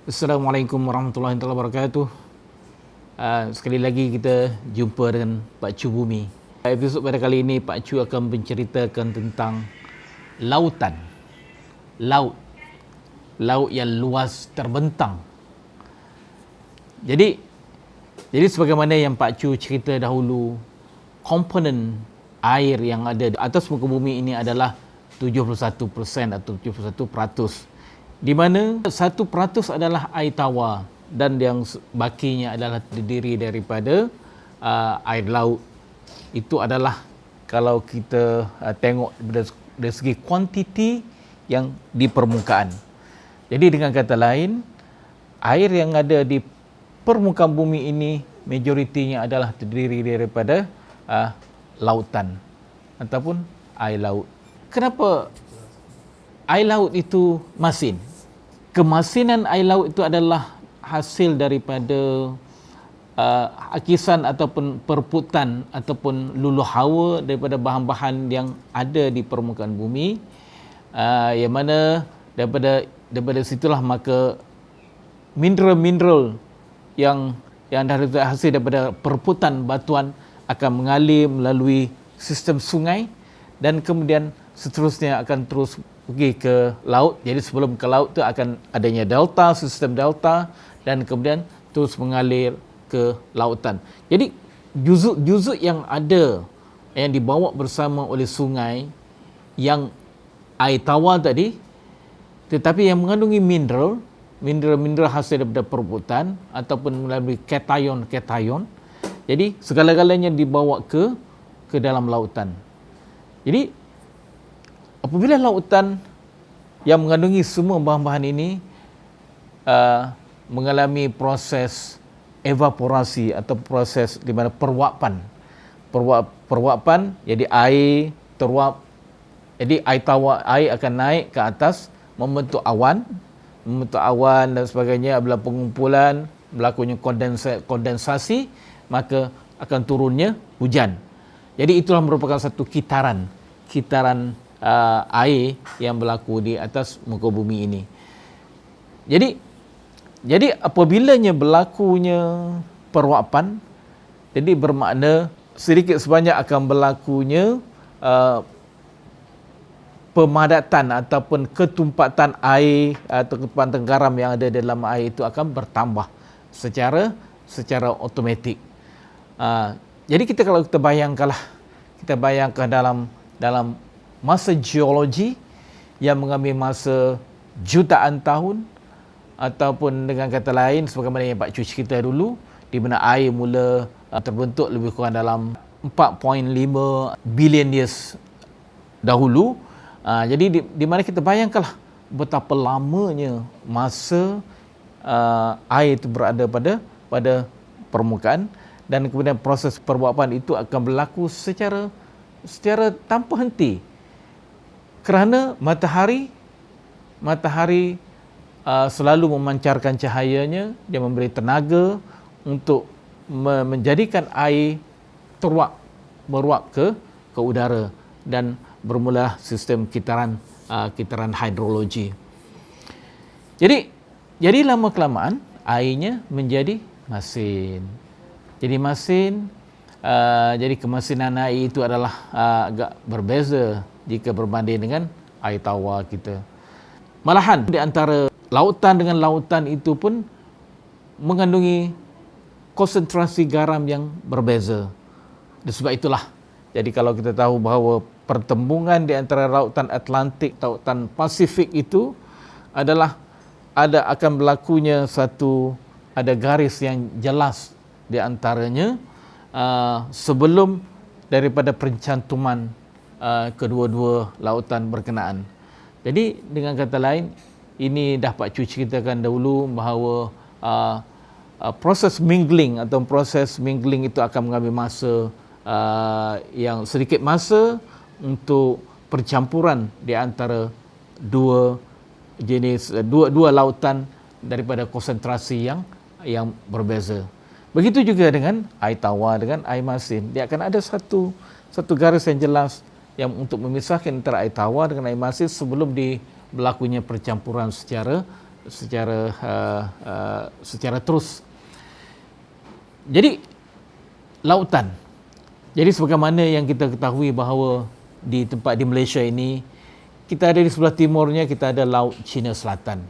Assalamualaikum warahmatullahi wabarakatuh. Sekali lagi kita jumpa dengan Pak Chu Bumi. Episod pada kali ini Pak Chu akan menceritakan tentang lautan. Laut yang luas terbentang. Jadi sebagaimana yang Pak Chu cerita dahulu, komponen air yang ada di atas muka bumi ini adalah 71% atau 71%. Di mana 1% adalah air tawar dan yang bakinya adalah terdiri daripada air laut. Itu adalah kalau kita tengok dari segi kuantiti yang di permukaan. Jadi dengan kata lain, air yang ada di permukaan bumi ini majoritinya adalah terdiri daripada lautan ataupun air laut. Kenapa air laut itu masin? Kemasinan air laut itu adalah hasil daripada hakisan ataupun perputaran ataupun luluh hawa daripada bahan-bahan yang ada di permukaan bumi, yang mana daripada situlah maka mineral-mineral yang hasil daripada perputaran batuan akan mengalir melalui sistem sungai dan kemudian seterusnya akan terus pergi ke laut. Jadi sebelum ke laut tu akan adanya delta, sistem delta, dan kemudian terus mengalir ke lautan. Jadi juzuk-juzuk yang ada yang dibawa bersama oleh sungai yang air tawar tadi, tetapi yang mengandungi mineral hasil daripada perputaran ataupun melalui kation. Jadi segala-galanya dibawa ke dalam lautan. Jadi apabila lautan yang mengandungi semua bahan-bahan ini mengalami proses evaporasi atau proses di mana perwapan, jadi air teruap, jadi air akan naik ke atas membentuk awan dan sebagainya. Bila pengumpulan, berlakunya kondensasi, maka akan turunnya hujan. Jadi itulah merupakan satu kitaran air yang berlaku di atas muka bumi ini. Jadi apabila berlakunya perwapan, jadi bermakna sedikit sebanyak akan berlakunya pemadatan ataupun ketumpatan air atau ketumpatan garam yang ada dalam air itu akan bertambah secara automatik. Jadi kalau kita bayangkan dalam masa geologi yang mengambil masa jutaan tahun, ataupun dengan kata lain sebagaimana yang Pak Chu cerita dulu, di mana air mula terbentuk lebih kurang dalam 4.5 billion years dahulu. Jadi di mana kita bayangkanlah betapa lamanya masa air itu berada pada permukaan, dan kemudian proses perwapan itu akan berlaku secara tanpa henti. Kerana matahari selalu memancarkan cahayanya, dia memberi tenaga untuk menjadikan air meruap ke udara dan bermula sistem kitaran hidrologi. Jadi lama kelamaan airnya menjadi masin. Jadi kemasinan air itu adalah agak berbeza jika berbanding dengan air tawar kita. Malahan di antara lautan dengan lautan itu pun mengandungi konsentrasi garam yang berbeza. Dan sebab itulah, jadi kalau kita tahu bahawa pertembungan di antara lautan Atlantik, lautan Pasifik itu akan berlakunya ada garis yang jelas di antaranya sebelum daripada pencantuman kedua-dua lautan berkenaan. Jadi dengan kata lain, ini dah Pak Chu ceritakan dahulu bahawa proses mingling itu akan mengambil masa yang sedikit masa untuk percampuran di antara dua lautan daripada konsentrasi yang berbeza. Begitu juga dengan air tawar dengan air masin. Dia akan ada satu garis yang jelas yang untuk memisahkan antara air tawar dengan air masin sebelum berlakunya percampuran secara secara terus. Jadi lautan. Jadi sebagaimana yang kita ketahui bahawa di tempat di Malaysia ini, kita ada di sebelah timurnya kita ada Laut Cina Selatan.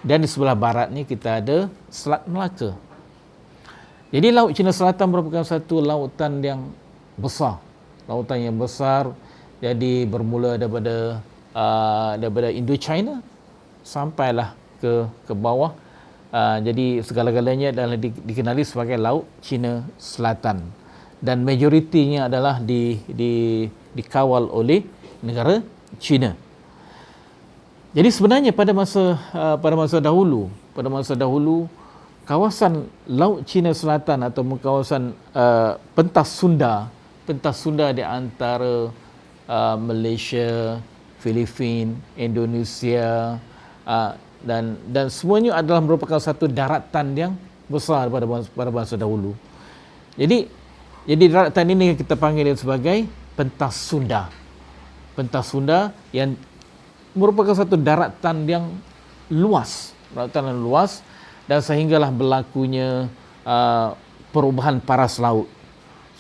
Dan di sebelah baratnya kita ada Selat Melaka. Jadi Laut Cina Selatan merupakan satu lautan yang besar. Lautan yang besar, jadi bermula daripada Indo-China sampailah ke bawah. Jadi segala-galanya adalah dikenali sebagai Laut Cina Selatan. Dan majoritinya adalah dikawal oleh negara China. Jadi sebenarnya pada masa dahulu, kawasan Laut Cina Selatan atau kawasan pentas Sunda di antara Malaysia, Filipina, Indonesia dan semuanya adalah merupakan satu daratan yang besar pada masa dahulu. Jadi daratan ini kita panggil sebagai pentas Sunda. Pentas Sunda yang merupakan satu daratan yang luas, dan sehinggalah berlakunya perubahan paras laut.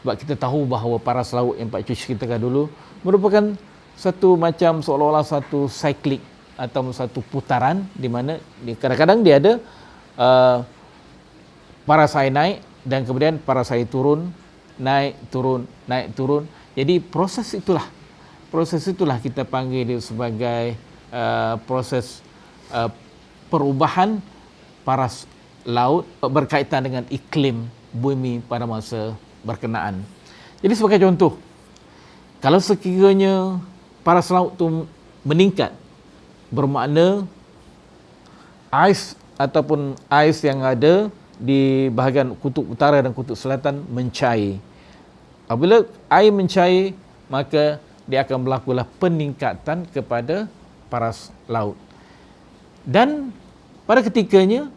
Sebab kita tahu bahawa paras laut yang Pak Cu ceritakan dulu merupakan satu macam seolah-olah satu cyclic atau satu putaran di mana kadang-kadang dia ada paras air naik dan kemudian paras air turun, naik turun. Jadi proses itulah kita panggil dia sebagai proses perubahan paras laut berkaitan dengan iklim bumi pada masa berkenaan. Jadi sebagai contoh, kalau sekiranya paras laut itu meningkat, bermakna ais ataupun ais yang ada di bahagian kutub utara dan kutub selatan mencair. Apabila air mencair, maka dia akan berlakulah peningkatan kepada paras laut. Dan pada ketikanya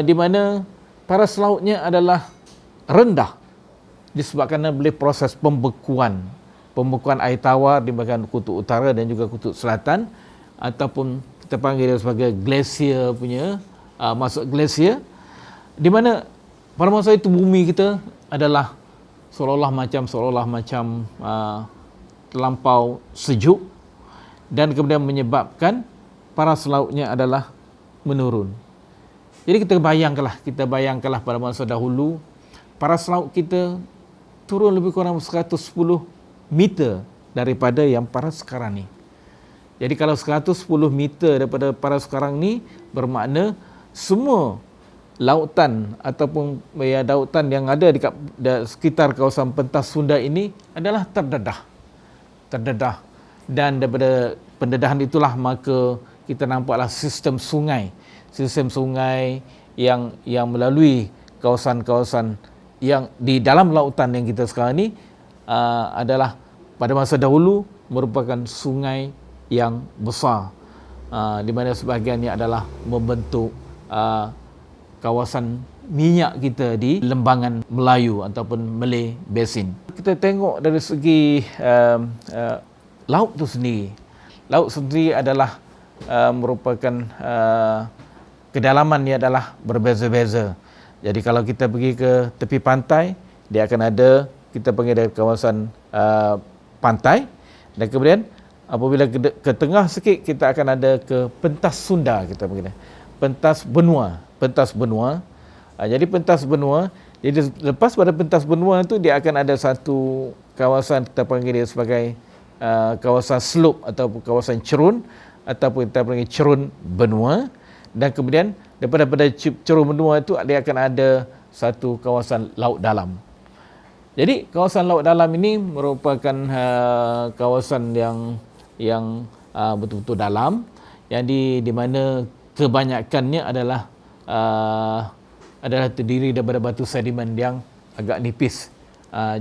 di mana paras lautnya adalah rendah disebabkan oleh proses pembekuan air tawar di bahagian kutub utara dan juga kutub selatan, ataupun kita panggil dia sebagai glasier punya masuk glasier, di mana pada masa itu bumi kita adalah seolah-olah macam terlampau sejuk dan kemudian menyebabkan paras lautnya adalah menurun. Jadi kita bayangkanlah pada masa dahulu paras laut kita turun lebih kurang 110 meter daripada yang paras sekarang ni. Jadi kalau 110 meter daripada paras sekarang ni, bermakna semua lautan ataupun lautan yang ada di sekitar kawasan pentas Sunda ini adalah terdedah. Dan daripada pendedahan itulah maka kita nampaklah sistem sungai yang melalui kawasan-kawasan yang di dalam lautan yang kita sekarang ni adalah pada masa dahulu merupakan sungai yang besar, di mana sebahagiannya adalah membentuk kawasan minyak kita di lembangan Melayu ataupun Malay Basin. Kita tengok dari segi laut itu sendiri. Laut sendiri adalah merupakan kedalamannya adalah berbeza-beza. Jadi kalau kita pergi ke tepi pantai, dia akan ada, kita panggil dari kawasan pantai, dan kemudian apabila ke tengah sikit kita akan ada ke pentas Sunda, kita panggil pentas benua. Jadi pentas benua, jadi lepas pada pentas benua itu dia akan ada satu kawasan kita panggil dia sebagai kawasan slope atau kawasan cerun, ataupun kita panggil cerun benua, dan kemudian daripada cerun benua itu dia akan ada satu kawasan laut dalam. Jadi kawasan laut dalam ini merupakan kawasan yang betul-betul dalam, yang di mana kebanyakannya adalah terdiri daripada batu sedimen yang agak nipis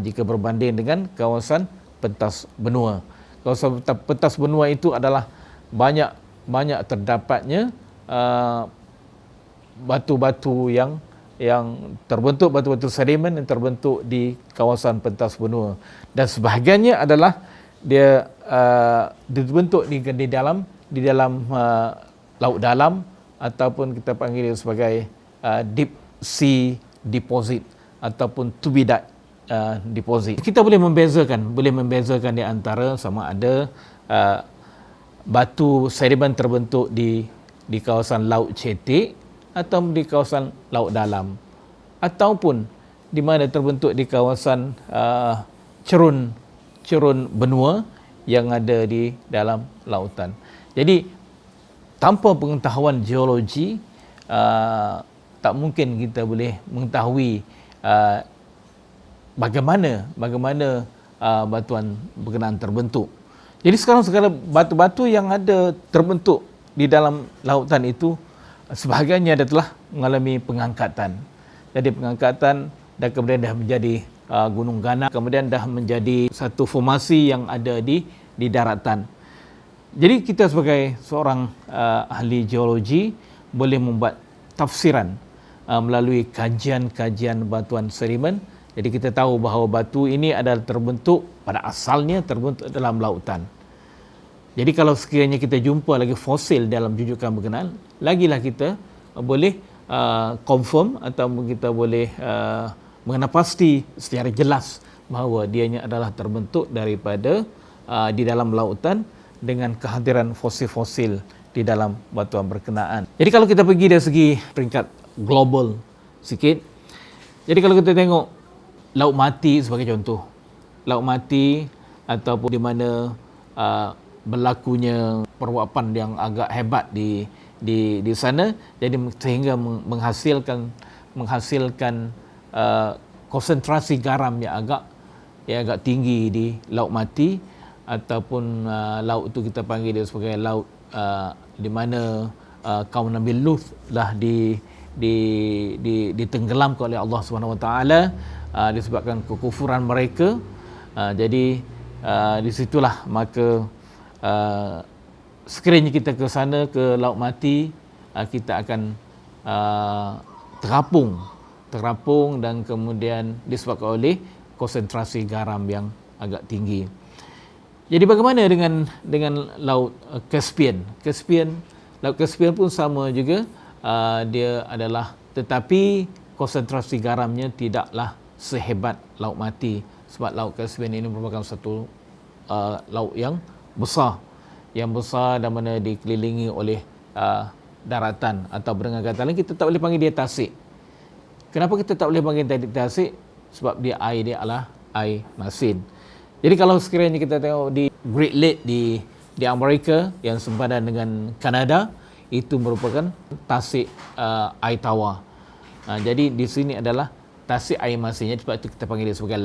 jika berbanding dengan kawasan pentas benua. Kawasan pentas benua itu adalah banyak terdapatnya batu-batu yang terbentuk, batu-batu sedimen yang terbentuk di kawasan pentas benua, dan sebahagiannya adalah dia dibentuk di dalam laut dalam, ataupun kita panggil dia sebagai deep sea deposit ataupun turbidite deposit. Kita boleh membezakan di antara sama ada batu sedimen terbentuk di kawasan laut cetek atau di kawasan laut dalam, ataupun di mana terbentuk di kawasan cerun benua yang ada di dalam lautan. Jadi tanpa pengetahuan geologi tak mungkin kita boleh mengetahui bagaimana batuan berkenaan terbentuk. Jadi sekarang segala batu-batu yang ada terbentuk di dalam lautan itu sebahagiannya telah mengalami pengangkatan. Jadi pengangkatan dan kemudian dah menjadi gunung ganak, kemudian dah menjadi satu formasi yang ada di daratan. Jadi kita sebagai seorang ahli geologi boleh membuat tafsiran melalui kajian-kajian batuan sedimen. Jadi kita tahu bahawa batu ini adalah terbentuk pada asalnya terbentuk dalam lautan. Jadi kalau sekiranya kita jumpa lagi fosil dalam jujukan berkenaan, lagilah kita boleh confirm atau kita boleh mengenal pasti secara jelas bahawa dianya adalah terbentuk daripada di dalam lautan dengan kehadiran fosil-fosil di dalam batuan berkenaan. Jadi kalau kita pergi dari segi peringkat global sikit, jadi kalau kita tengok Laut Mati sebagai contoh, Laut Mati ataupun di mana berlakunya perwapan yang agak hebat di sana, jadi sehingga menghasilkan konsentrasi garam yang agak tinggi di Laut Mati, ataupun laut itu kita panggil dia sebagai laut di mana kaum Nabi Lut lah ditenggelamkan oleh Allah Subhanahu Wa Taala disebabkan kekufuran mereka. Jadi di situlah maka sekiranya kita ke sana ke Laut Mati, kita akan terapung dan kemudian disebabkan oleh konsentrasi garam yang agak tinggi. Jadi bagaimana dengan Laut Caspian? Laut Caspian pun sama juga, dia adalah, tetapi konsentrasi garamnya tidaklah sehebat Laut Mati, sebab Laut Caspian ini merupakan satu laut yang besar dan mana dikelilingi oleh daratan, atau dengan kata lain kita tak boleh panggil dia tasik. Kenapa kita tak boleh panggil dia tasik? Sebab dia adalah air masin. Jadi kalau sekiranya kita tengok di Great Lake di Amerika yang sempadan dengan Kanada, itu merupakan tasik air tawar. Jadi di sini adalah tasik air masinnya, sebab itu kita panggil dia sebagai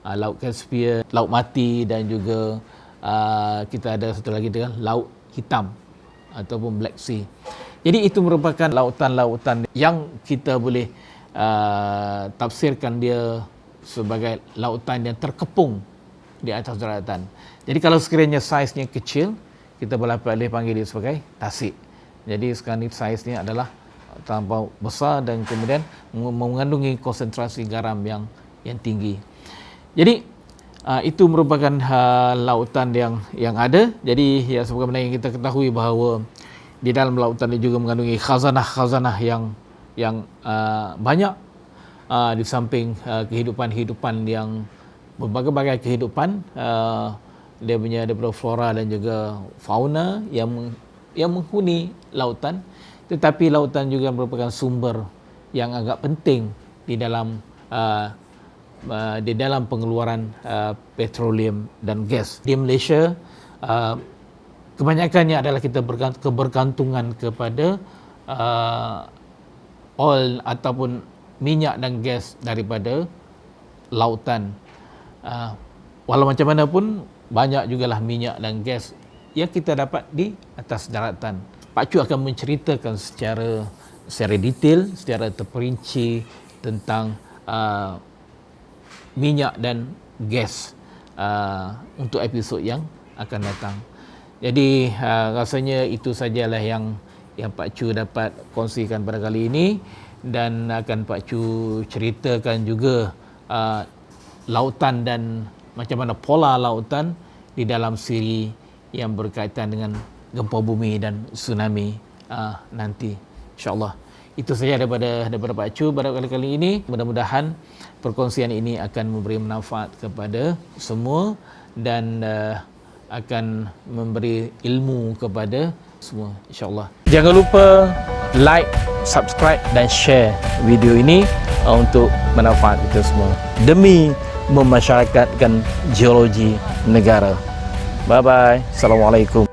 laut Caspian, Laut Mati, dan juga kita ada satu lagi dengan Laut Hitam ataupun Black Sea. Jadi itu merupakan lautan-lautan yang kita boleh tafsirkan dia sebagai lautan yang terkepung di atas daratan. Jadi kalau sekiranya saiznya kecil, kita boleh panggil dia sebagai tasik. Jadi sekarang ini saiznya adalah terlampau besar dan kemudian mengandungi konsentrasi garam yang tinggi. Jadi itu merupakan lautan yang ada. Jadi ya, sebagaimana yang kita ketahui bahawa di dalam lautan ini juga mengandungi khazanah yang banyak, di samping kehidupan yang berbagai-bagai kehidupan, dia punya daripada flora dan juga fauna yang menghuni lautan. Tetapi lautan juga merupakan sumber yang agak penting di dalam pengeluaran petroleum dan gas. Di Malaysia, kebanyakannya adalah kita kebergantungan kepada oil ataupun minyak dan gas daripada lautan. Walau macam mana pun, banyak jugalah minyak dan gas yang kita dapat di atas daratan. Pak Cu akan menceritakan secara detail, secara terperinci tentang minyak dan gas untuk episod yang akan datang. Jadi rasanya itu sajalah yang Pak Cu dapat kongsikan pada kali ini, dan akan Pak Cu ceritakan juga lautan dan macam mana pola lautan di dalam siri yang berkaitan dengan gempa bumi dan tsunami nanti, insyaAllah. Itu saja daripada Pak Chu pada kali ini. Mudah-mudahan perkongsian ini akan memberi manfaat kepada semua dan akan memberi ilmu kepada semua, insyaAllah. Jangan lupa like, subscribe dan share video ini untuk manfaat kita semua demi memasyarakatkan geologi negara. Bye bye. Assalamualaikum.